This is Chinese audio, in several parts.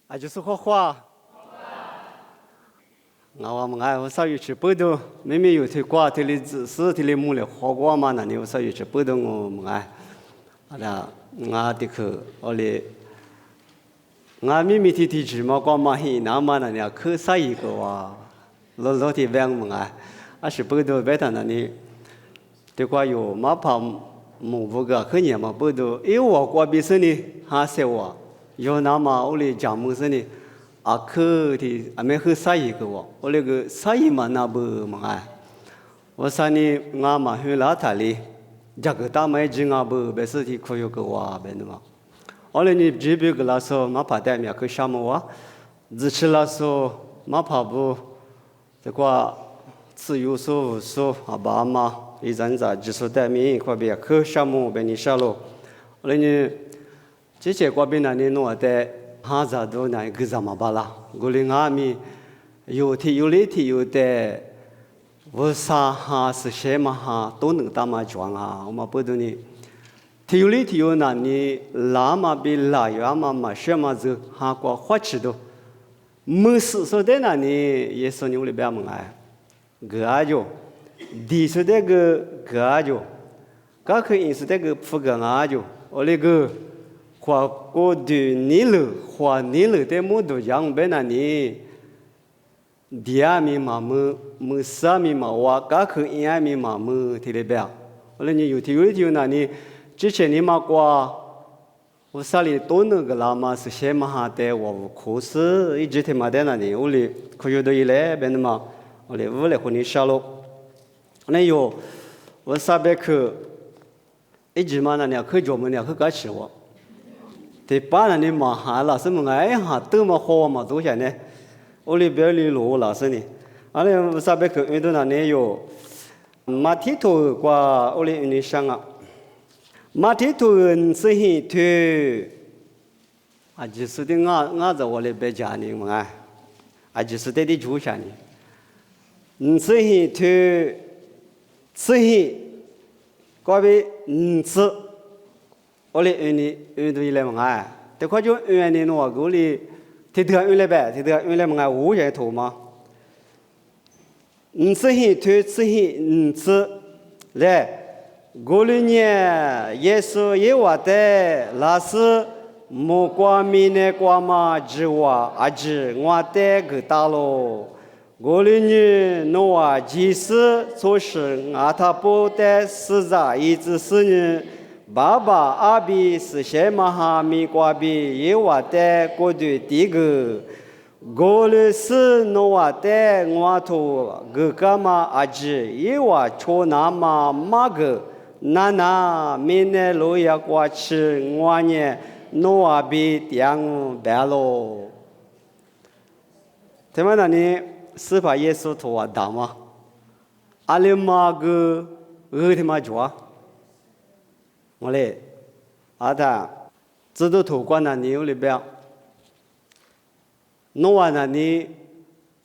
啊，就是画画。我们我少有去北斗，妹妹有推瓜，推的知识，推的木的花瓜嘛，那你我少有去北斗我们那我的去我的，我妹妹提去嘛瓜嘛嘿，那么那你去啥一个哇？老的问我们是北斗北头那里，对瓜有嘛怕木不个去年嘛北斗，我瓜比生的还少哇，有那么我的家母生的。去的没去啥一个我那个啥一嘛那不嘛我说你我嘛去拉塔里，这个大麦子我不别是的可有个哇别的嘛，我那你这边个拉说嘛怕带面去什么哇，只吃拉说嘛怕不，这个自由说阿爸妈一阵子只说带面快别去什么别你啥咯，我那你这些过边那你弄的。哈咋都那个怎么办啦？我哩俺们有的，我啥哈是什么哈都能打麻将啊！我们不懂呢。有那你拉嘛比拉有嘛嘛什么子哈过花吃的，没事说的那你也说你屋里边么哎，个就，第说的个就，刚可以是这个不个啊就，我那个。花过的你了，花你了的么都样呗那你，第二名嘛么三名嘛哇，刚可一二名嘛么提了呗，我说你有那你，之前你嘛qua，我啥里都那个啦嘛是些嘛哈的我可是一直听嘛的那你，我里可有的一来呗的嘛，我里屋里和你杀了，那有我啥别去，一直嘛那你去做么你去干吃我。这把人的嘛哈老师们哎哈都嘛好嘛都现呢，我里边里路老师呢，俺啥别去运动那里有，马蹄头挂我里你上啊，马蹄头是很推，就是的我在我里边家里嘛就是的住下呢，是很推，是很，各位是。我哩运动一来嘛这块就运动我我哩，提得运来呗，提得运来嘛无人头嘛，是很推是很是来，我哩呢耶稣耶和的老师，莫光明的光嘛之哇子我的个大喽，我哩呢诺啊即使做事他不得实在一直是呢。爸爸阿比是什么哈米瓜比耶瓦的过去第一个，我的是诺瓦的我头个干嘛阿吉耶瓦错那么马个那明年路亚过去我呢诺瓦比两白喽，他们那里是把耶稣头啊打吗？阿里马个他妈抓。我嘞，他知道土关那里有里边，弄完那里，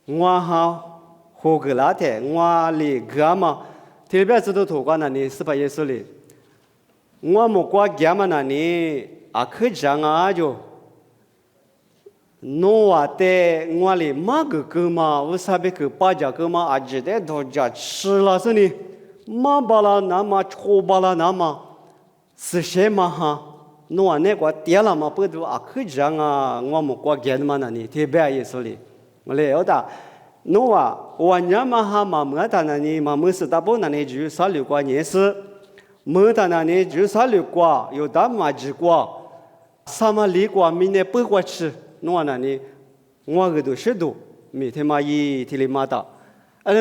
我好活个那天，我哩干嘛？特别知道土关那里是把耶稣哩，我们过干嘛那里去讲就，弄完的我哩马个哥嘛，我啥别去把家哥嘛，记得多家吃了是呢，马巴拉那么，错巴拉那么。是什么哈？弄完那个点了嘛，不都去讲我们过节嘛那里特别意思哩。我嘞有的，弄完晚上嘛哈嘛没得那里嘛没事大不那里就少六个年是，没得那里就少六个，有的嘛几个，什么里个明年不过吃，弄完那里我个都是都，每天嘛一天里嘛的，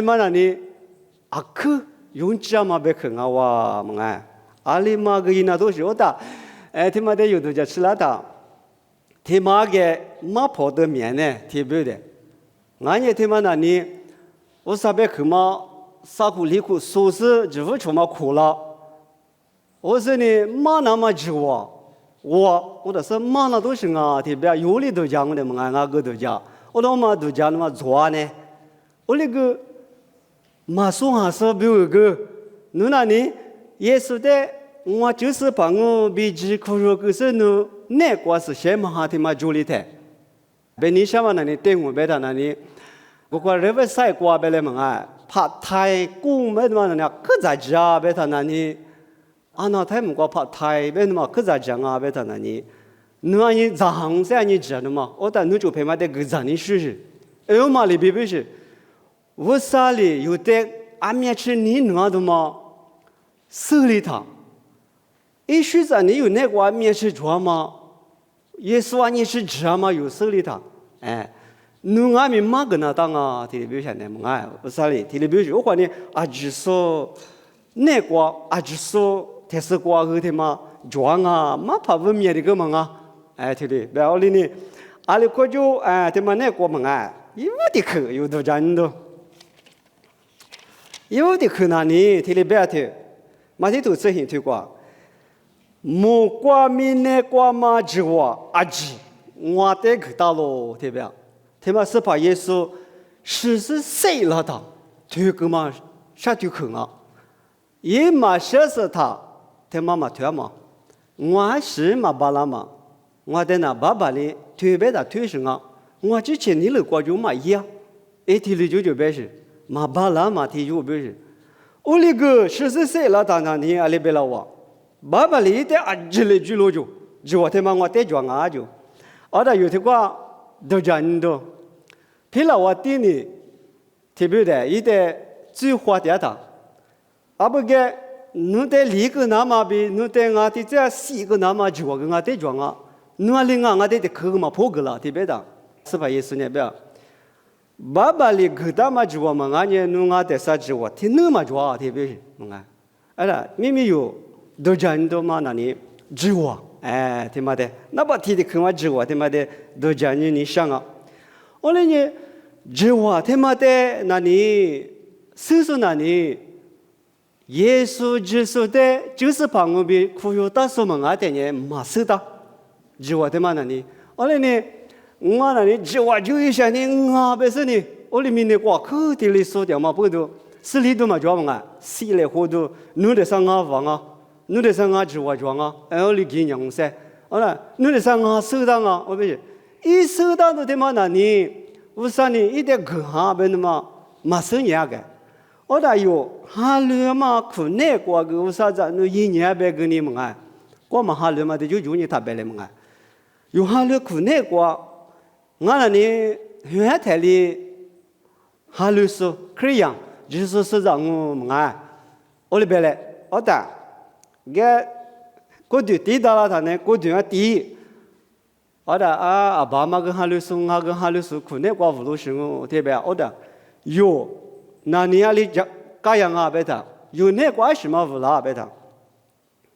嘛那里去用家嘛别去我嘛阿里嘛个伊那都是有的，他妈的有的就吃了的，他妈个马跑的面呢，特别的，俺也他妈那里，我啥别去嘛，啥苦里苦，说是只会出嘛苦了，我说呢马那么吃我的是马那都是特别有里都讲的嘛，俺个都讲，我那嘛都讲那么做呢，我那个马说还是比如个，侬那里。耶稣的，我就是把我比起可说个是呢，那个是什么哈？他妈主里头， bên ní sao mà này tiếng của bên thằng này qua river side qua bên này mà Pad Thai cung bên mà này cứ giải giá bên thằng này anh nói thêm qua Pad Thai bên mà cứ giải giá bên thằng này nếu anh giang sẽ anh giải nó mà ở tại nước chỗ phải mà để cái giải ní sự ở mà里边是我啥里有的俺们吃你那的嘛xử理它一时在你有那个俺们吃做嘛耶稣俺们吃吃嘛有xử理它哎侬俺们嘛个那当啊体里边现在么哎我啥里体里边我看你啊只说那个啊只说特色瓜个的嘛装啊嘛怕不灭的个嘛啊哎体里不要哩呢阿里可就哎他妈那个嘛哎有的可有的真的有的可那里体里边的马蹄头这些推过木瓜米那瓜嘛只话阿吉我得去到喽对不？他妈是把耶稣是谁了的？推个嘛啥推可啊？也嘛说是他，他妈嘛推嘛，我是嘛巴拉嘛，我在那爸爸里推别的推什么？我之前你了过就嘛一样，一提了就别是嘛巴拉嘛提就别是，我那个是谁了的那你阿里别了我，爸爸里的阿吉了就了就我他妈我得装啊就，阿达有的话。都真的，譬如我弟呢，特别的，一点最花点的，啊不个，侬得离个那么比，侬得俺的这四个那么就个俺得装啊，侬另外俺得去个嘛破个了，特别的，是吧？意思呢？不要，爸爸里个他妈就嘛，俺呢侬俺得啥就听那么就特别是，俺，哎啦，明明有都真的嘛那里就哎，他妈的，那把提的看我知我他妈的都讲你想啊，我那呢知我他妈的那你叔叔那你耶稣基督的就是把我们苦有大数门啊的呢马斯的知我他妈那你，我那呢我那里知我就一下呢啊不是呢，我里面的话可的里说掉嘛不都，是里头嘛叫嘛，死了后头弄得上啊房啊。侬得上俺知我装啊，哎，我哩给娘噻，好了，侬得上俺收档啊，我不是，一收档都他妈那你，为啥呢？一点个哈边的嘛，没生意个，我da有哈律嘛，苦难过个为啥子？侬一年别跟你们哎，我们哈律嘛的就你他别来们哎，有哈律苦难过，我那呢，原台里哈律说可以样，就是说让我们哎，我哩别来，我da。个过去地大了，他呢过去啊地，我的啊爸妈跟哈律松啊跟哈律松可能过不路行哦，对吧？我的有那你那里家家样啊别的，有那关系嘛不啦别的，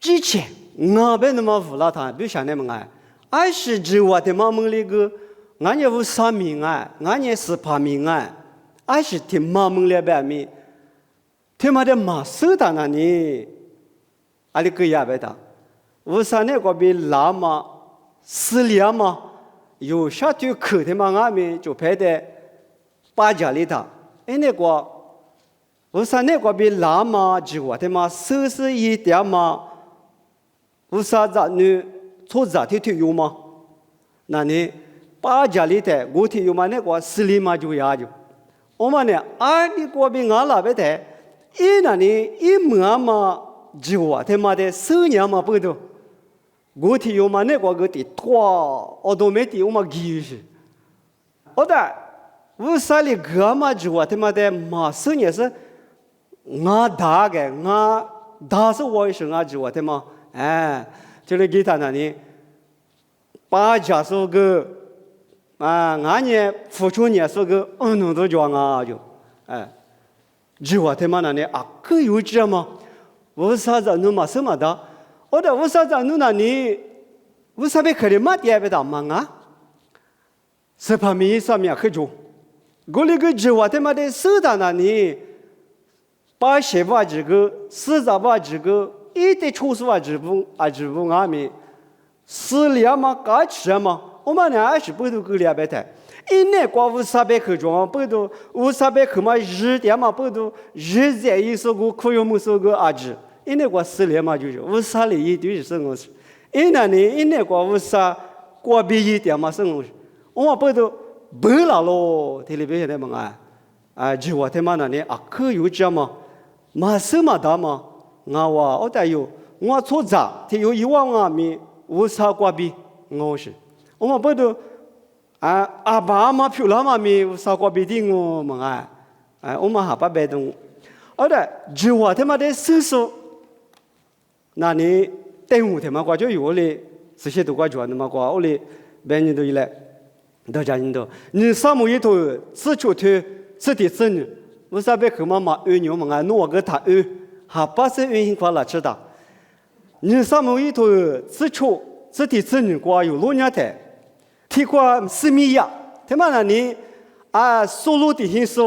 之前我别那么不啦他，比如像那么哎，20只我的妈妈那个，俺也有3名哎，俺也18名哎，20的妈妈那边米，他妈的马手的那里。阿里个呀，别的，为啥那个比拉嘛、斯里亚嘛，有啥就口的嘛，俺们就拍的8家里头，哎那个，为啥那个比拉嘛就我的嘛，收拾一点嘛，为啥子你做啥的有嘛？那你8家里头，我的有嘛那个斯里嘛就呀就，我们呢，阿里个比俺那边的，一那你一毛嘛。就我他妈的10年嘛不都，我提有嘛那个的拖，我都没提我嘛技术，我的我啥里个嘛就我他妈的嘛10年是，我打个我打是我是我就我他妈哎，就是给他那里8家说个啊，俺呢付出呢说个弄都装啊就哎，就我他妈那里啊可有这吗？为啥子侬嘛什么的？我的为啥子侬那里？为啥别可以嘛点别的忙啊？是怕米上面很重。我那个只话他妈的手的那里，80万这个，40万这个，一点90万这部俺们，4两嘛，干吃嘛，我们呢还是不都够200台。一年光为啥别去装？不都为啥别去嘛日点嘛？不都日在一首歌可有么首歌阿子？一年光4年嘛就是为啥哩一堆是我是？一年呢一年光为啥过比一点嘛是我是？我不都不了咯，这里边现在么就我他妈那里可有这么，什么大嘛？我带有我错杂，他有1万米无啥关系，我是我不都爸妈漂亮嘛米无啥关系的我们我们还不被动，就我他妈的叔叔，那你对我他妈挂就有嘞，这些都挂住他妈挂，我嘞别人都一来。大家认得，你什么一头自出头自的子女，我啥别口嘛2年嘛弄个他还不是运行过了知道。你什么一头自出自的子女过有6年的，提过4米呀，他妈那你收入的形式，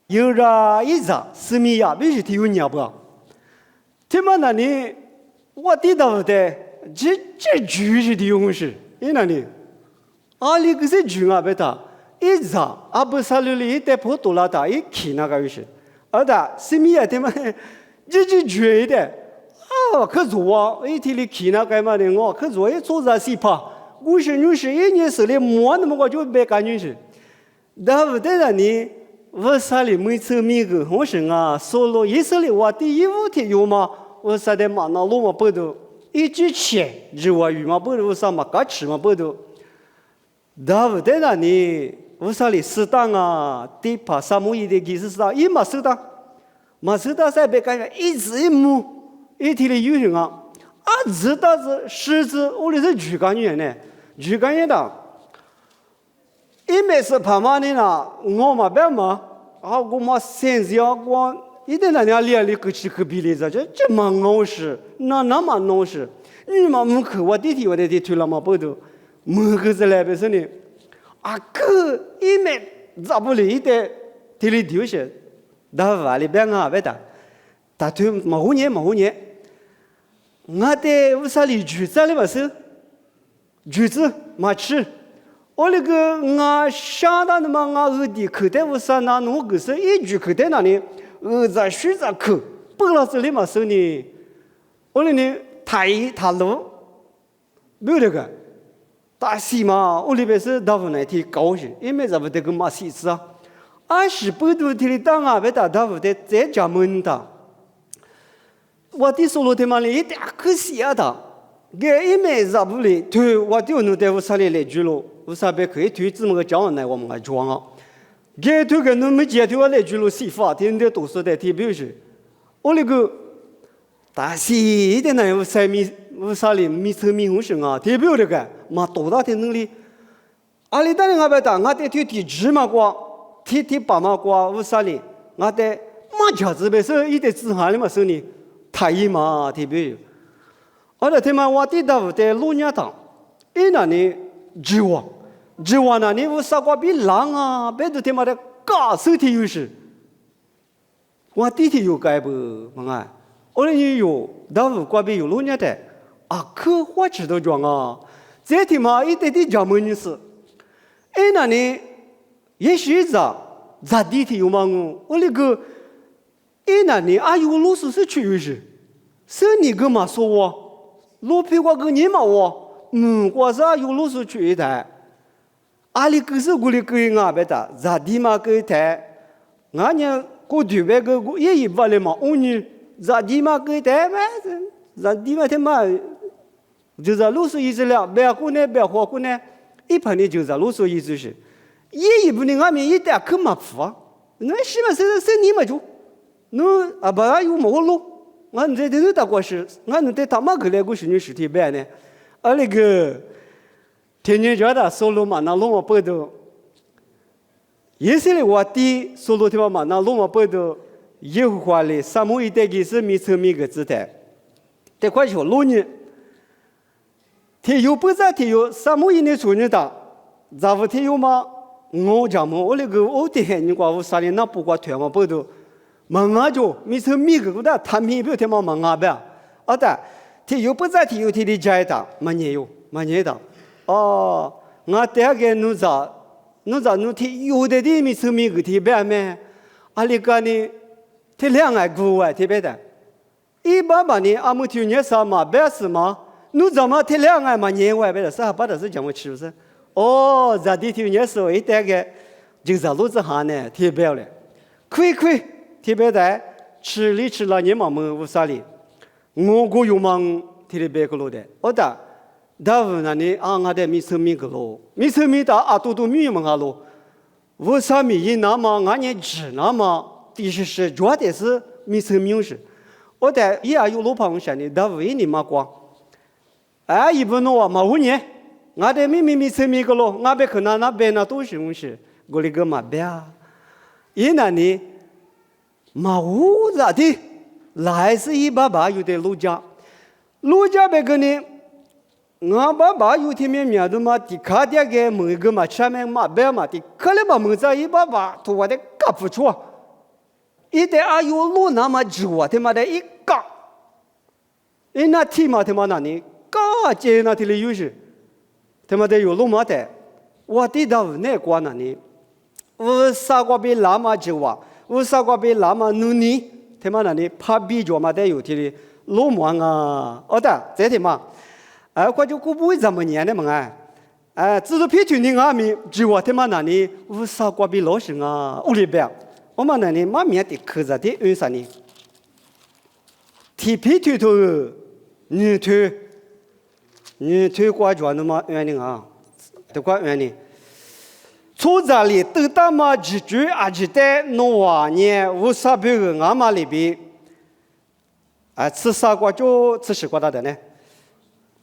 有了一张4米呀，必须提有年不？他妈那你我听到的这就是的用是，因那里。里个是军别的，一张不是里一代普多拉达一起那个有是，4米呀，他妈这军的可做一天里起那个嘛的我可做一做啥事怕，50-60一年时里摸那么我就别干净是，但不得让你我啥里每次米个红绳收入一次里我第一5天有嘛，我啥的嘛那路嘛不都一直钱就我鱼嘛不都啥嘛嘎吃嘛不都。但不得让你我啥里适当地怕沙漠一点其实是一嘛适当，嘛适当在别干啥，一直一木一天的有人知道是狮子，我里是举干员呢，举干员的，一没是怕嘛的呢，我嘛别嘛，我嘛现在我一定让人家练里可吃可比例子，这嘛弄事，那嘛弄事，你嘛没去我弟弟我的推了嘛不都。某个子来不是呢？可一面咋不理的？这里丢些，那瓦里边别的，他推某年，我的屋啥里橘子里不是？橘子嘛吃，我那个相当的嘛的口袋屋啥那弄个是一句口袋那里在水在口，不老子里嘛是呢？我那呢他路没有这个。大西嘛，我里边是大部分天高些，因为咱们这个马西子20多天的当别大大部的在家门的，我的收入他妈的一点可惜的，给因为咱们的推我就弄在屋啥里来住了，屋啥边可以推这么个讲来我们装给推个弄没接推我来住了洗发，天天读书的天表示，我那个大西的那屋啥米。我啥里米车米红绳代表这个嘛多大的能力？里当然别打，我得推直嘛过，推把嘛过，我啥里我得嘛家子别是一点自寒的嘛是呢，太一嘛代表。他妈我得到的6年当，那呢指望那呢我啥个比狼别的他妈的高手的优势，我弟弟有改不嘛我那有，但是过比有6年的。可我知道装这天嘛一点点讲么意思，那呢，也许咋地铁有嘛我那个，那呢有老师是去是你跟嘛说老皮我跟你嘛我是有老师去一台，里个是我的个别的，咋地嘛个一台，呢过对外个也一般的嘛，你咋地嘛个一台嘛，咋地嘛他妈。就是老师意思了，别过呢，别花过呢，一般的就是老师意思是，一部的俺们一点可麻烦，那什么是你们就，那不有毛路，俺这都打过是，俺这他妈个来过是你实体办呢，那个天天叫他收入嘛，那弄我不都，也是嘞，我的收入的嘛，那弄我不都，以后话嘞，什么一代个是米成米个姿态，得快说6年。他有不在他有什么一年出年的，咱们他有吗？我讲嘛，我那个我的你管我啥的那不管团嘛不都，忙就没成米个的，他们不要他妈忙呗，他有不在他有他的家的，嘛年的，我第二个弄他有的没成米个他别没，那个呢，他两个股他别的，一般呢，没听年啥嘛，别是嘛。侬怎么他两个嘛年外边的，是把的是讲我吃不是？哦，在地头年时候一代个就是路子下呢，特别了，亏特别的吃里吃了你妈们无啥哩，我个有忙特别个路的，我的，大部分呢我的米生米个路，米生米的都米们个路，无啥米一那么俺也吃那么，第是主要的是米生米是，我的也有路旁上的，大部分你嘛光，一般我嘛5年。俺的米生米个咯，俺别可能那边那都是东西，我那个嘛别，因那呢，嘛无咋的，来自一爸爸有的路家别个呢，俺爸爸有天面面的嘛，的卡点个每个嘛前面嘛别嘛的，可能嘛门在一爸爸图我的搞不出，一的有路那么久啊，他妈的一搞，因那天嘛他妈那呢，搞接那天的有时。他妈的有路嘛的，我地到那关那里，我啥个比拉嘛就话，我啥个比拉嘛努力，他妈那里怕比着嘛的有天的路嘛啊，的这天嘛，我就不会怎么年的嘛只是偏去你阿米，就话他妈那里我啥个比老师啊，屋里边，我们那里嘛面的刻着的为啥呢？提偏去头，女头。你推过转的嘛原因啊，这个原因，从这里到达嘛居住只在诺年58个俺妈里边，吃啥个就吃西瓜的呢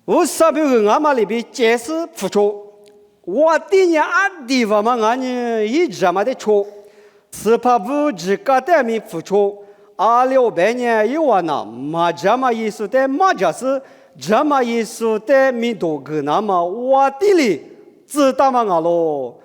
？58个俺妈里边皆是付出，我第年地方嘛俺呢一直嘛的出，18只个的米付出，2600年有完了，嘛这么意思的嘛就是。这么一说的米多个那么我地里知道嘛我咯，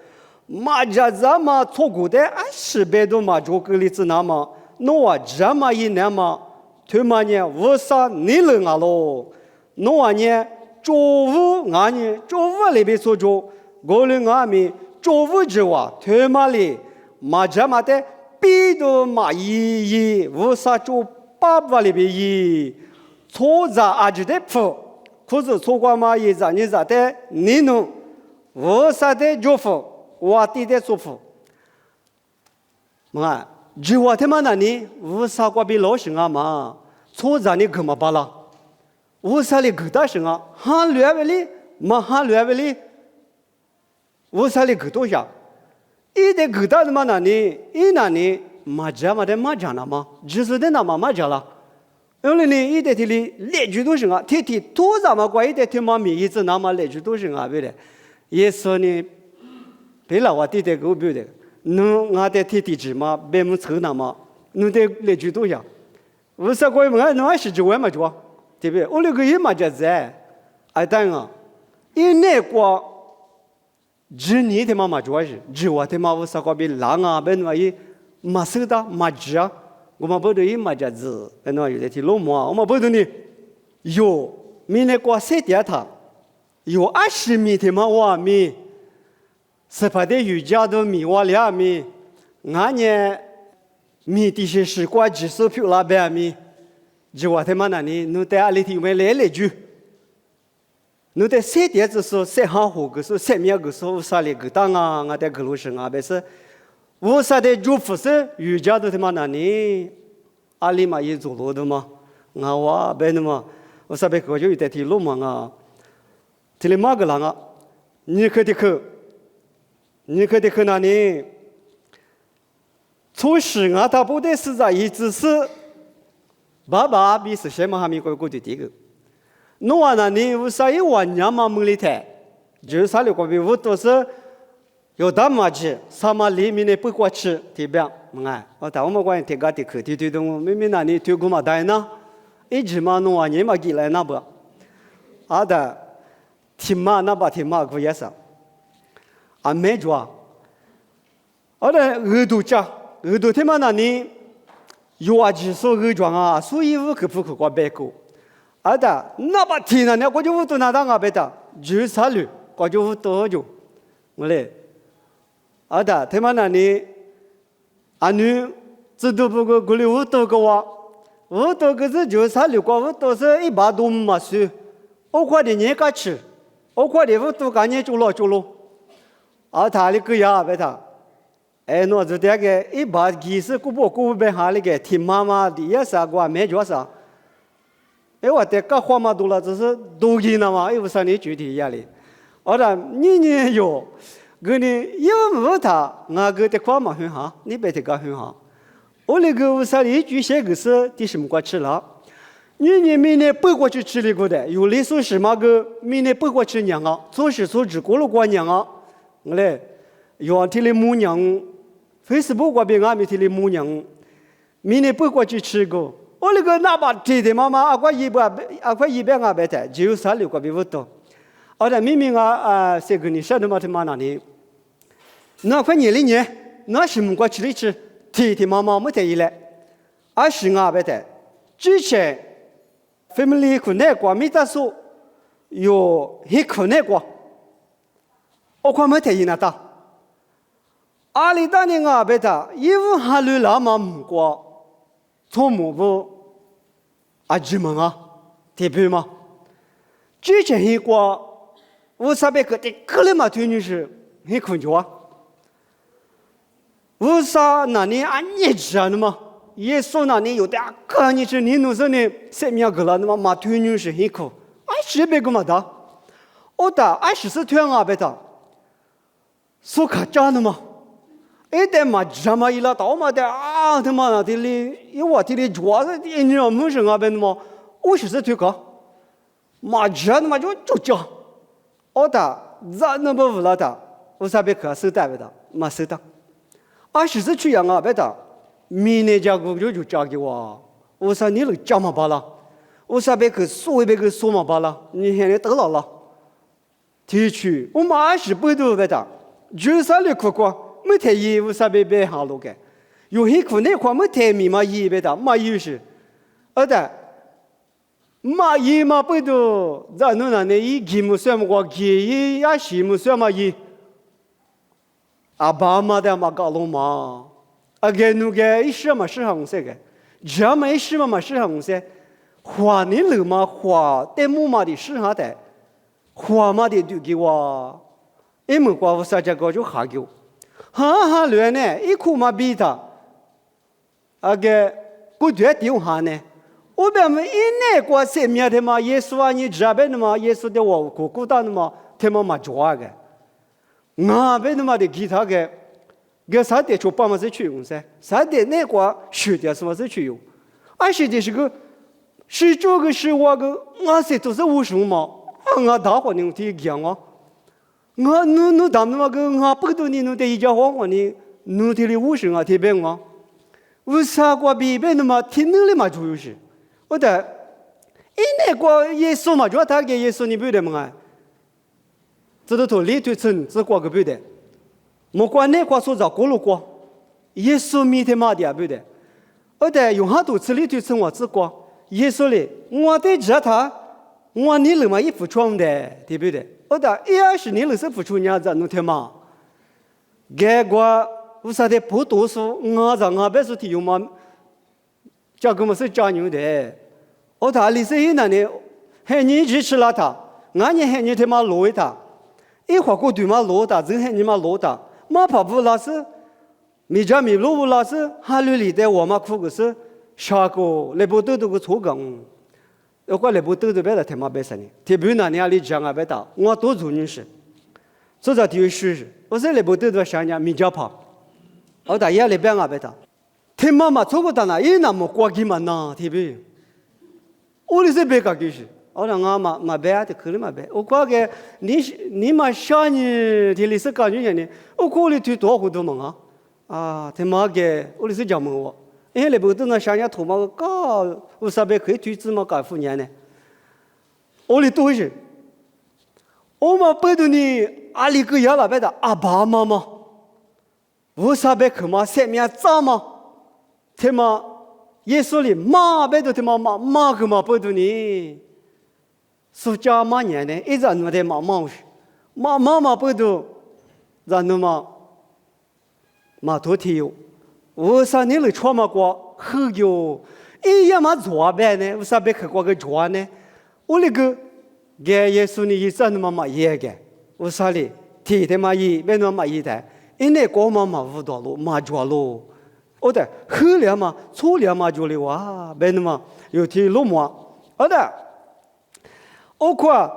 嘛这么错过的1000多嘛就个例子那么，我这么一年嘛，他妈呢我啥你了我咯，我呢周五俺呢周五里边所做，我了俺们周五之外，他妈里嘛这么的比多嘛我啥就8里边错在就的付，可是错过嘛也在你在的你弄，我啥的就付，我地的做付，嘛，就我他妈那里，我啥个比老师啊嘛，错在你干嘛巴拉，我啥里给大生啊，喊两位哩，嘛喊两位哩，我啥里给多少，一的给大的嘛那里，一那里嘛这嘛的嘛讲了嘛，就是的那嘛讲了。因为呢，一代天里来句都是啊，天多咱们关一代天妈咪一直那么来句都是啊，对的。也说呢，别老话地代狗别的，侬俺的天只嘛，别么臭那么，侬的来句都样。我啥关嘛，侬还是就外嘛做，对不对？我那个也嘛叫在，但啊，一那个只你他妈嘛做是，只我他妈我啥个别狼啊，别那一嘛收的嘛只啊。我们不都一嘛家子，那有的提路嘛，我们不都呢？有米那瓜塞点他，有20米的嘛瓦米，18的瑜伽都米瓦2米，俺呢米的是10块几十票那边米，就我他妈那里，侬在阿里头没来句，侬在塞点子说塞行货个说塞面个说啥里个当啊，俺在个路上啊，别是。我啥的就不是瑜伽的他妈那里，阿里嘛也走路的嘛，我别的嘛，我啥别个就有点提路嘛啊，提里嘛个啷个，你可得去那里，从事啊他不得是在一直是，爸爸比是什么还没过的这个，侬话那里我啥一晚年嘛没里台，就啥了个比我都是。有大马子，啥嘛里面的不过吃，对吧？我但我们关于这个的课题推动，明明那里推过嘛带呢，一直嘛弄啊，你嘛进来那不？的，听嘛那把听嘛可也是，没做，的耳朵讲，耳朵听嘛那里，有啊，就说耳装啊，所以我可不可过白过？的，那把听呢，我就不多那当啊白的，就啥路，我就不多就，我嘞。的，他们那里，女这都不过过来5多个哇，5多个是就啥六个5多是100多嘛数，我快点人家吃，我快点5多个人就了，他的个呀呗他，那就这个一把技术古不哈那个听妈妈的也啥个没做啥，我这个话嘛多了，只是多给那嘛，又不是你具体压力，你有，个你有没他，我个这话嘛很好，你别这个很好，我那个不是你具写个是第什么过吃了。你明年背过去吃了个的，有类似什么个明年背过去娘啊，做事做事过了过娘啊，我嘞，有提的母娘 ，Facebook 过边俺们提的母娘，明年背过去吃个，我那个哪把提的妈妈啊，快一百俺别的，只有36个比不多，明明这个你说的嘛他妈那里，那快年龄年，那什么过去的吃，提妈妈没得一来，20俺别的，之前。family 可能过米大数有很可能过，我看没太那大。阿里大年啊，别的，因为哈路拉嘛唔过，从木不阿吉们啊，特别嘛。之前很过，我啥别个的，可能嘛推女是很困觉啊。我啥那年俺也知道的嘛。耶稣那里有的个你是你弄什么生命个了，那么马推女是很苦，20别个嘛的，我的24天啊别的，苏卡扎的嘛，但嘛这么一拉到嘛的他妈那的哩，因为我的哩主要是你要没什么别的嘛，54天个，嘛这的嘛就加，我的咱那不了的，我啥别个收单别的，嘛收的，24天样啊别的。明年家个就嫁给我，我说你能嫁嘛罢了，我说别个说别个说嘛罢了，你现在得了，提取我们28度别的，13块块没太一，我说别下路个，有很苦那块没太密码一别的，嘛有是，嘛一嘛不都，咱那一几么算么个几也是么算嘛一，爸妈的嘛搞了嘛。那个一时嘛是红色的，这么一时嘛是红色，花你了嘛花，但木嘛的是啥的，花嘛的就给我，因为我啥这个就下给我，哈乱呢，一哭嘛比他，个不对丢下呢，我们一年过生命的嘛，耶稣啊你这边的嘛，耶稣的我孤单的嘛，他们嘛抓个，那边的嘛的其他个。个啥的就帮忙是去用噻，啥的那个学的什么是去用，是的是个，是这个是我个，我是都是无什么，我大伙人提讲啊，我你他们那个我不懂你弄的一家话我呢，弄的哩无什么特别啊，为啥个别别那么听能力嘛主要是，我的，那个耶稣嘛，就他给耶稣你不得嘛，这都头里头层这过个不得。莫管那块所找过路过，耶稣面对嘛的不对，用很多次里头生活之过，耶稣嘞，我对着他，我你了嘛一付出的，对不对？也是你了是付出人家弄天嘛，结果我啥的不读书，我让我别说提用嘛，这个么是加牛的，里是那呢，还你支持了他，俺你还你他妈落他，一会儿过对嘛落他，真还你妈落他。马跑步老师，米家米路老师，哈路里的我们苦个是啥个？那不都个错梗？如果那不都别的他妈别说呢？特别那年里讲啊别打，我多做人事，做着体育事，我说那不都想讲米家跑，我打也那边啊别打，他妈妈错过到哪也那么过去嘛呢？特别，我那是别个就是。我让我嘛别的可能嘛别，我觉个你嘛想你提里是感觉呢，我可能推多好多嘛他妈个我那是讲么我，因为那不都那想要头嘛搞，我啥别可以推子嘛搞5年呢，我那多是，我嘛不懂你阿里个样了别的爸妈嘛，我啥别去嘛生命早嘛，他妈耶稣里妈别的他妈个嘛不懂你。苏家嘛年呢，一直弄的妈不都，让那嘛多提有，我说你来穿嘛过很久，也嘛做呗呢，我说别去过个做呢，我那个给耶稣你一直那么也给，我说哩，提的嘛一，别那嘛一的，因那高嘛嘛舞蹈路嘛抓路，我的后来嘛错了嘛就了哇，别那嘛有提路嘛，我的，我看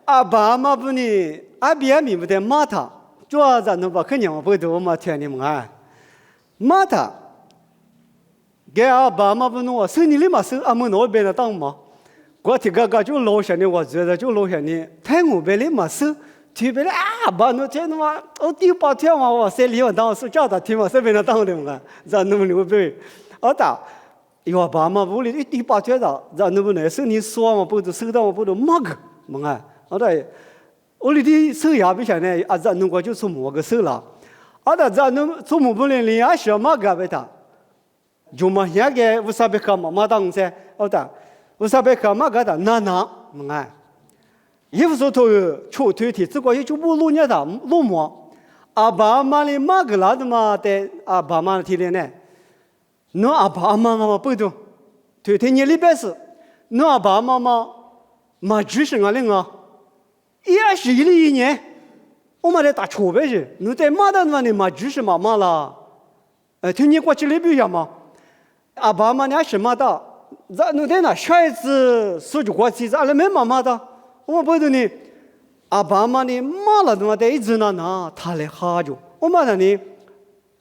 阿爸嘛不呢，阿别咪不得骂他，主要咱那把肯定我不得嘛听你们啊，骂他，给阿爸嘛不弄，生你里嘛生阿们那边的当嘛。我听个就老些呢，我觉得就老些呢，太我别里嘛是，特别的啊，把那天嘛，我第八天嘛，我山里我当时叫他听嘛，这边的当的嘛，咱那么牛逼，我打，要把嘛屋里第八天的，咱那么呢，是你说嘛，不都收到嘛，不都骂个，嘛啊，我打，屋里的手也不像呢，啊，咱那个就出摸个手了，啊，打咱那出摸不能连啊，小骂个呗他，就嘛现在我啥别看嘛，嘛当噻，我打。我啥别看嘛个的那么哎，衣服说头出腿体，这个也就不路年的路么，阿爸妈的嘛个啦的嘛的阿爸妈的体里呢，那阿爸妈嘛不懂，腿腿你里边是，那阿爸妈嘛嘛就是我领啊，也是一年，我们在打错别去，你在嘛的嘛的嘛就是嘛嘛啦，听你过去里边呀嘛，阿爸妈呢是嘛的。咱那天呢，下一次说句话，其实俺没妈妈的，我不懂呢。阿爸妈呢，妈了的嘛，在一直那他来哈着，我妈那呢，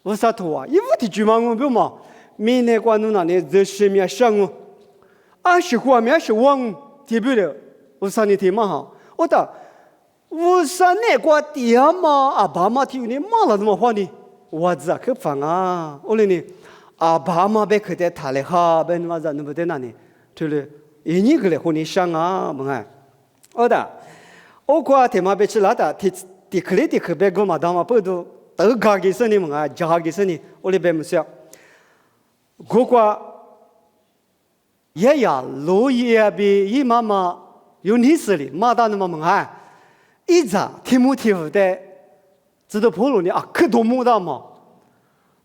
我啥头啊？一屋的居民我不嘛，明年过年那呢，这是面上哦，啊是话面是王，对不对？我啥你听嘛哈？我的，我啥那过爹嘛，阿爸妈听你妈了的嘛话呢？我咋可放啊？我嘞呢？阿爸妈别可得他嘞哈，别那么子那不得那呢，对了，一年个嘞和你想啊，么哎，好的，我看他妈别吃辣的，提克里提克别个嘛，他妈不都都搞个事呢么哎，加个事呢，我嘞别么想，我看爷爷老爷比伊妈妈有历史哩，妈大那么么哎，一直提木提不的，知道破路呢啊，可多么大嘛。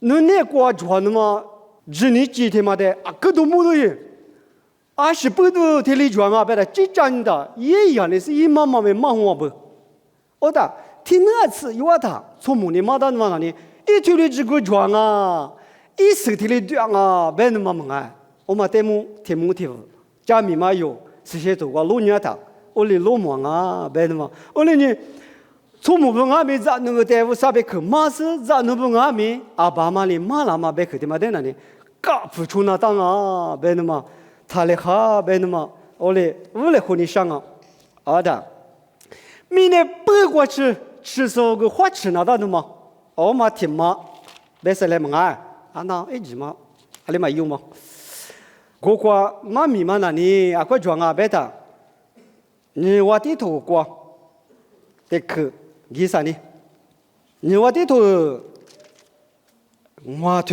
那那国家那么，只你几天嘛的啊，可多么多人，28度天里转嘛，别的这真的也一样的是一妈妈们忙活不？我的听那次有他从母的妈到那里，一天里这个转啊，一手天里转啊，别那么忙哎，我们天母家里嘛有这些做个老年的，我哩老忙啊，别那么，我哩呢。从母不阿弥咱那个在我啥别去，马是咱那不阿弥，阿爸妈哩马拉嘛别去的嘛在那里，搞不出那当啊，别那么，他哩哈别那么，我哩和你想啊，好的，明年不过去吃烧个花吃那当的嘛，我嘛听嘛，别说来嘛啊那一直嘛，阿里嘛有嘛，我说妈咪嘛那里阿个装啊别的，你我低头过，得去。几啥呢？你我的头，我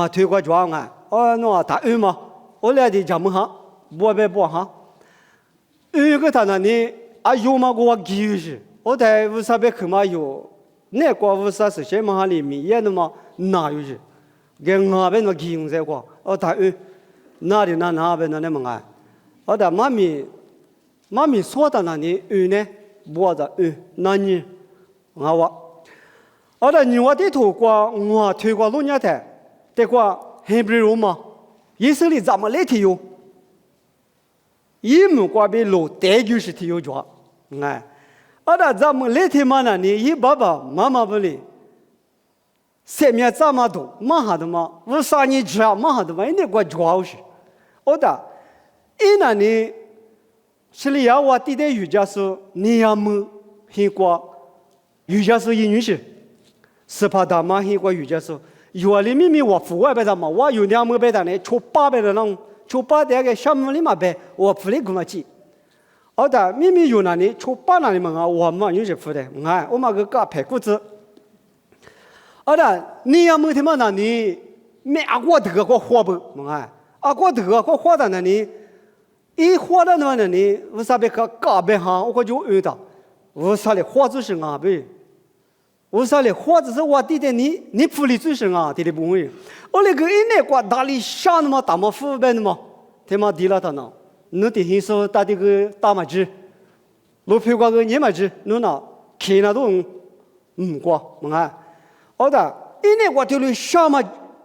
推过庄啊！哦，那大鱼嘛，我来的家门哈，不别不哈。鱼个他那里啊有嘛我记是，我在乌沙别去嘛有，那个乌沙是些嘛里面也那么哪有是，跟我边那记用在过，哦大鱼，那里那边那么爱，我的妈咪说的那里鱼呢？我的那你我的你我的头过我推过路年的，得过很不容嘛，以色列咱们来提有，一木过被路带就是提有着，哎，的咱们来提嘛呢？你一爸爸妈妈不哩，下面咱们都马哈的嘛，我啥你吃啊马哈的嘛，你过主要是，的，一那你。是里呀，我弟弟瑜伽说你要么很过瑜伽说英语是，18大嘛很过瑜伽说，有里面我父外边的嘛，我有两么边的呢，出8边的那，出8那个项目里嘛边，我父里跟我记，好的，明明有那里出8那里嘛，我嘛有些父的，哎，我嘛个搞排骨子，好的，你要么他妈那里没阿过得个活不，哎，阿过得个活的那里。一花的那呢，我啥别个搞别哈，我就遇到，我啥的花子是啊呗，我啥的花子是我弟弟你府里最是啊，弟弟不会，我那个一年过大里下那么大么府呗那么，他妈地了他呢，你弟兄说打这个大麻子，路皮瓜个你嘛子，侬那看那都瓜，么啊？好的，因为我这里什么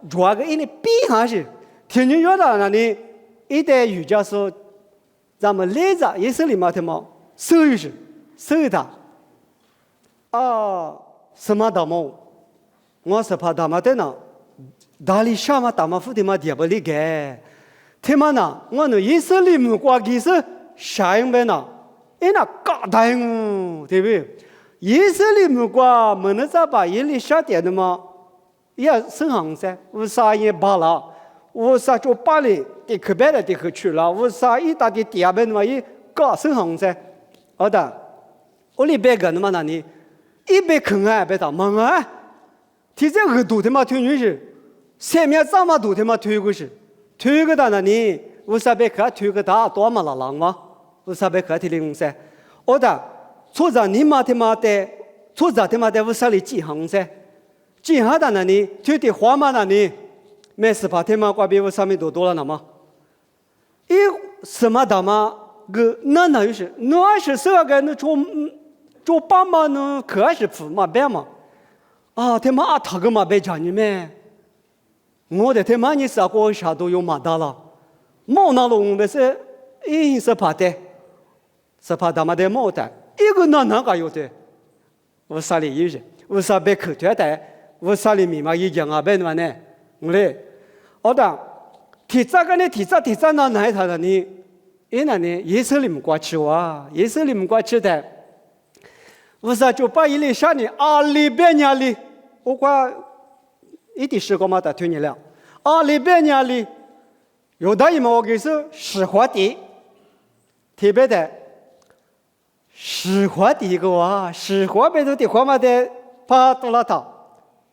抓个，因为比下去，天天要到那里，一代瑜伽说，咱们来着也是里面的嘛，收一是，收一他。啊，什么大毛？我是怕大毛的呢，大里什么大毛夫的嘛地不理解。他妈呢，我那也是里面瓜其实啥样呗呢？哎那搞大样，对不对？也是里面瓜，没那咋把眼里下点的嘛？也生行噻，为啥也罢了？为啥就把里的可别的的可去了？为啥一大的第二遍嘛也搞生行噻？好的，我里边个那么那里，一边看啊，别打忙啊，提这个肚的嘛推进去，前面这么肚的嘛推过去，推个到那里，为啥别看推个大多么了浪嘛？为啥别看提零噻？好的。错在你妈的妈的，错在他妈的为啥里记行噻？记下的那里，推的花嘛那里，没事把他妈挂别为啥没多了那么？一什么的嘛个那又是，那是这个那做爸妈呢，可是父嘛别嘛？啊，他妈他个嘛别讲你们，我的他妈你啥个啥都有嘛的了，冇那龙的是一是怕的，是怕他妈的冇的。一个那个有的，我啥里有些，我啥别口头的，我啥里密码一讲啊，别那呢，我嘞，好的，提这个呢，提这那哪一套的呢？那呢，也是你们过去哇，也是你们过去的，我啥就把一类啥呢？里边年里，我管一点时间嘛，打推你了，里边年里，有的一毛给是实话的，特别的。实话第一个哇，实话别都的话嘛的，怕多了他，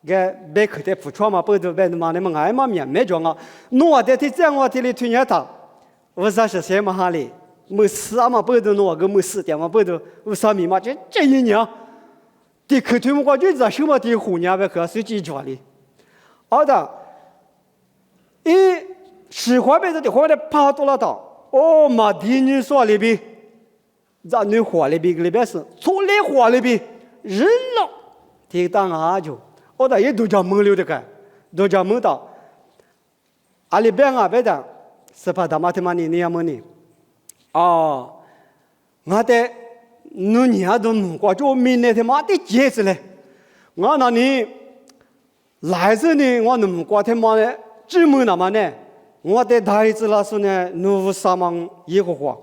个别口的付出嘛，不都别的嘛的嘛爱嘛面没装啊，诺的这样我这里推荐他，我啥是什么哈哩？没死啊嘛，不都诺个没死的嘛，不都我啥密码这一年，的口推我就在什么的虎年呗，可是几家里，好的，实话别都的话的怕多了他，哦嘛的你说里边。咱那话里边是从来话里边人了，听当啊就，我的也都叫蒙流的个，都叫蒙到，里边啊别的，是怕他妈你要么呢？我的那年都弄过，就明年他妈的节日嘞，我那里来着呢，我弄过他妈的这么那么呢，我的孩子那时呢，弄啥忙一个话。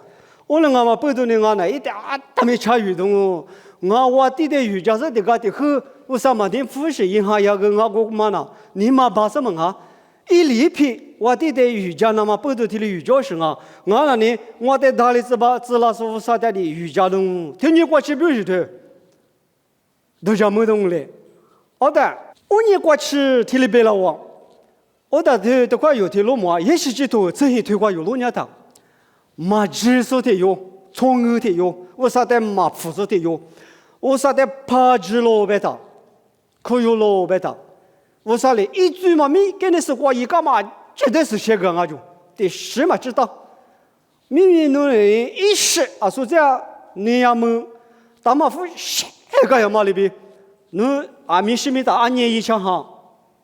我那个嘛，不懂的我那一点都没参与动。我弟弟瑜伽是这个的很，我什么的复习一下要跟我哥嘛呢？你妈把什么啊？一里皮，我弟弟瑜伽那么不懂的瑜伽是啊。我那里我在哪里知道是啥的瑜伽动？听你过去不是的，都叫没动嘞。好的，我你过去提里边了我的这块有条路嘛，也是这头这些推过有路呢的。马知识的有，聪明的有，我啥的马辅助的有，我啥的怕知路别的，可有路别的，我啥的一句嘛没跟你说过一个嘛，绝对是写个啊就，得什么知道，明明那人一时啊说这样，你要么大马夫写个要么里边，你没什么的按年一枪哈，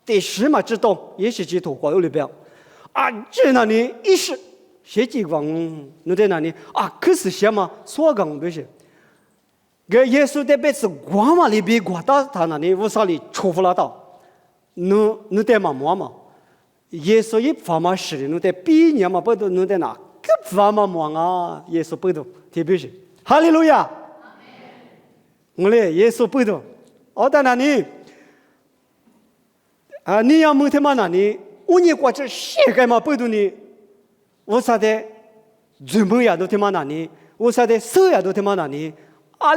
得什么知道，也是几头过有里边，这那里一时。写几个你在哪里可是写嘛，说讲不是。个耶稣的辈子光嘛里边光到他那里，我啥里出不了到，你在嘛么嘛？耶稣一发嘛是的，你在毕业嘛不都你在哪个发嘛么啊？耶稣不都特别是，哈利路亚！我嘞耶稣不都，我在哪里？你要问他嘛哪里？我你过去写个嘛不都呢？我啥的，专门也都他妈哪里？我啥的手也都他妈哪里？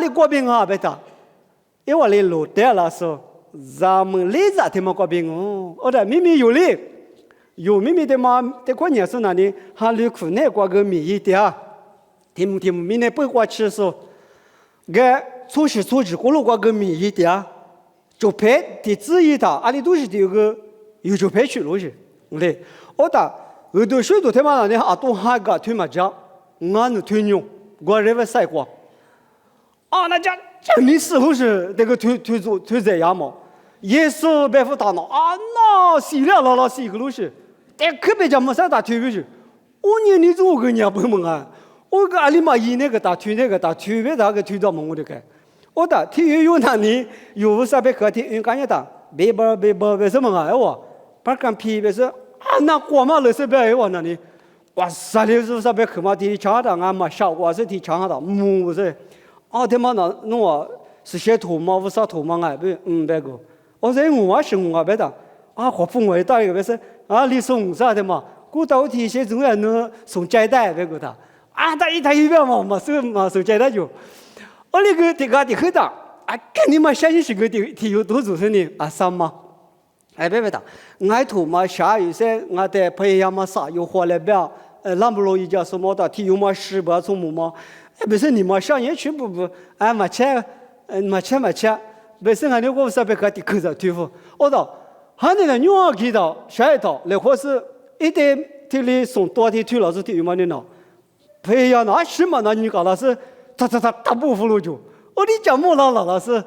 里国宾啊，别打，因为你路带了说，咱们来着他妈国宾哦，我的明明有哩，有明明的嘛，的过年是哪里？哈里苦那过个米一点，听明年不过去说，个初始过路过个米一点，就拍的注意的，里都是有个有就拍去路去，对，我的。我都说都他妈那都还个推嘛家，俺都推牛，我认为晒过，啊，那家真的时候是这个推这样嘛？耶稣白夫大闹啊，那死了死个路是，但可别讲没啥大推回去。我年你做个年不蒙啊，我个阿里玛伊那个大推别大个推到蒙我的开。我打体育有哪里有啥别课体育感觉到别为什么啊？我把干皮别是啊，那过嘛了是别我那里。哇塞！你是啥别课嘛？提倡的俺嘛小我是提倡的，木是。啊，他妈那我是写图嘛，无啥图嘛哎，别个。我说我是我别的啊，和父母大一个别是啊，你送啥的嘛？古到提些中间呢送摘带别个的啊，他一边嘛送摘带就。我那个这个的啊，跟你们相信是个提有多做呢啊什么？哎别的，俺图嘛下雨些，俺得培养嘛啥有活来表，那不容易叫什么的提有嘛10把从木嘛。不是你们上也去不，俺没钱，不是俺那个啥别个的口罩对付，我道，俺那个女儿给到下一套，那或是一点体力送多的推老师体育嘛的呢，培养那什么那你搞老师，他不服了就，我的讲么老师，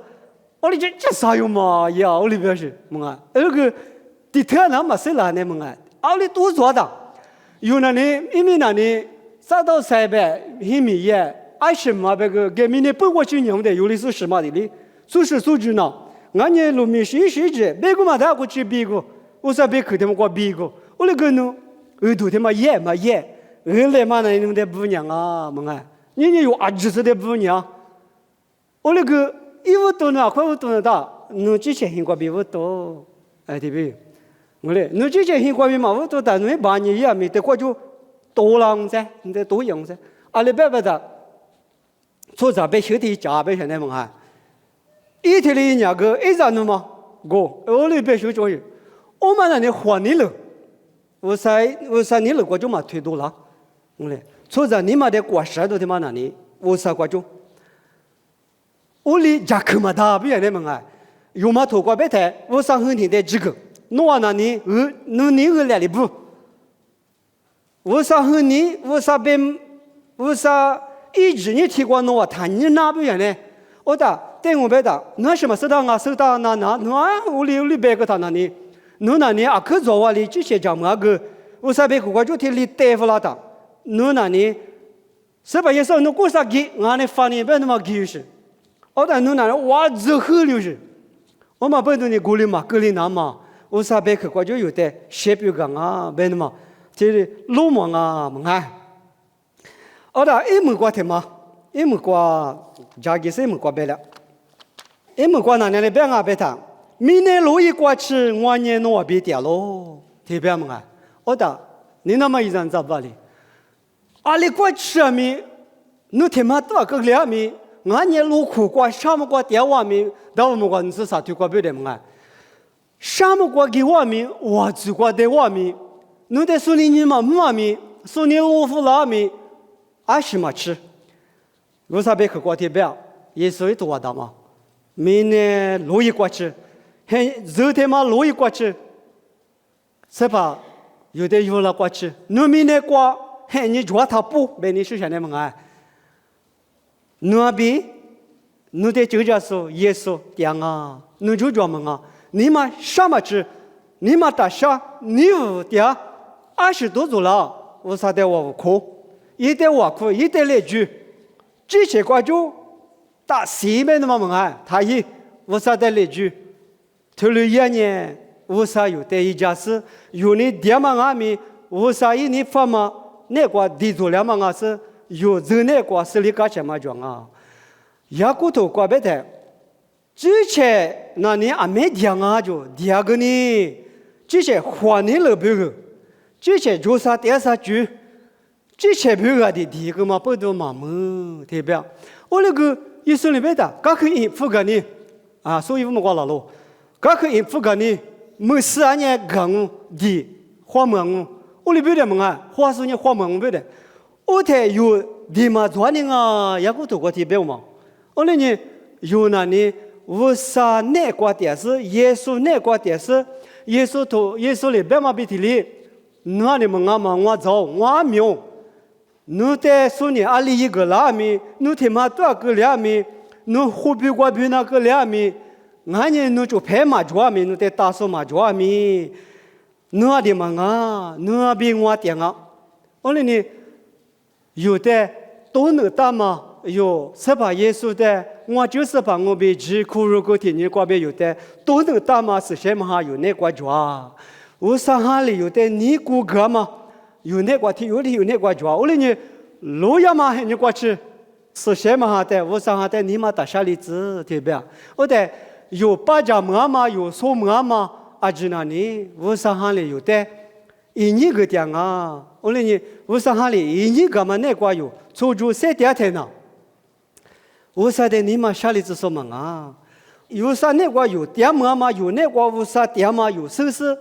我的这啥用嘛呀？我的表示么啊，那个的特那么是哪呢么啊？我的多做的，有那里因为那里啥到塞北黑米耶。爱什么别个给明年不过去年的有的是什么的哩？就是数据呢，俺年路面是别个嘛他过去别个，我说别去他们过别个，我那个呢，头他妈也，来嘛那你的姑娘啊，么啊，你有20岁的姑娘，我那个1多呢，快5多的，你之前过别5多，哎对不？我嘞，你之前过别嘛5多，但你8年也没得过就多了噻，你得多样噻，阿里别的。做啥别兄弟家别现在么啊？一天里那个一张的嘛，我里别学教育，我们那里换你了，为啥你了过就嘛推多了？我嘞，做啥你妈的过10多的嘛那里，为啥过就？我里家可嘛大别现在么啊？有嘛头过别台，我上很天的这个，我那里你来的不？为啥和你？为啥？一直你提过我谈你那边呢？我打对我别打，那什么收到那我里别个他那里，那里啊可做我里这些讲么个，我啥别个就提里大夫拉的，那里是把也说那过啥给，俺那发你别那么给是，我打那里哇这很流是，我嘛不懂你过里嘛，过里那嘛，我啥别个就有的写表讲啊，别那么，这鲁莽啊么啊。我打一门过天嘛，一门过家己是一门过别了，一门过那年的别啊别谈，明年路一过去，我年我别掉喽，特别么啊！我打你那么一人咋办哩？阿里过去啊咪，你他妈多个两咪，我年路苦过，什么过掉我咪，到我们过你是啥推过别的么啊？什么过给我咪，我只过对我咪，你得说你嘛么咪，说你老夫老咪。啊什么吃？为啥别去过天表？耶稣也多大嘛？明年路一过去，很热天嘛路一过去，是吧？有的有了过去，你明年过，嘿你抓他不？被你是现在么啊？那边，你得就叫说耶稣讲啊，你就专门啊，你们什么吃？你们打啥？你有点20多做了，为啥得我哭？一点我哭，一点来句，这些关就打西面的嘛啊，他一为啥得来句？头了1年，为啥有的一家是有你爹嘛阿米？为啥一你父嘛？那个地主了嘛啊是有人那个是你干什么讲啊？牙骨头挂别的，之前那你阿没讲啊就第二个呢，这些换你了别个，这些做啥第啥句？这些别个的第一个嘛不都嘛么？对不？我那个一说里边的，刚可以付给你啊，所以我们过了路，刚可以付给你，没12年刚的花门，我里边的么啊，花10年花门边的，我才有的嘛做呢啊，也不多过提别嘛，我那呢有那呢，为啥那个电视，耶稣那个电视，耶稣里边嘛比提里，那你们啊嘛我走我苗。你得说你阿里一个拉米，你他妈多个两米，侬货币过比那个两米，俺呢侬就拍马抓米，侬得打手马抓米，侬的嘛啊，侬比我点啊，我呢有的都能打嘛。有是把耶稣的，我就是把我被疾苦如果天天过边有的，都能打嘛是什么哈有那个抓，我上海里有的你顾客嘛，有那个天有那个抓，我呢路亚嘛还你过去，是什么哈的？我上海的你嘛打下里子对吧？我的有八家门嘛，有số门嘛，啊就那里我上海里有的，一年个点啊，我呢我上海里一年个嘛那个有，出租3天天呢。我说的你们下里子什么啊？有啥那个有点嘛？有那个有啥点嘛？有是不是？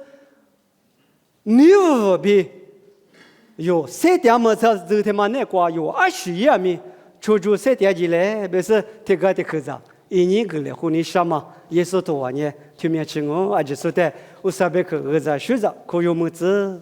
你无比有3点嘛？这他妈那个有21米，出租3点几来，不是这个的口子，一年个了，和你什么？也是多少年？对面去我，而且说的我上边去儿子学着，可有么子？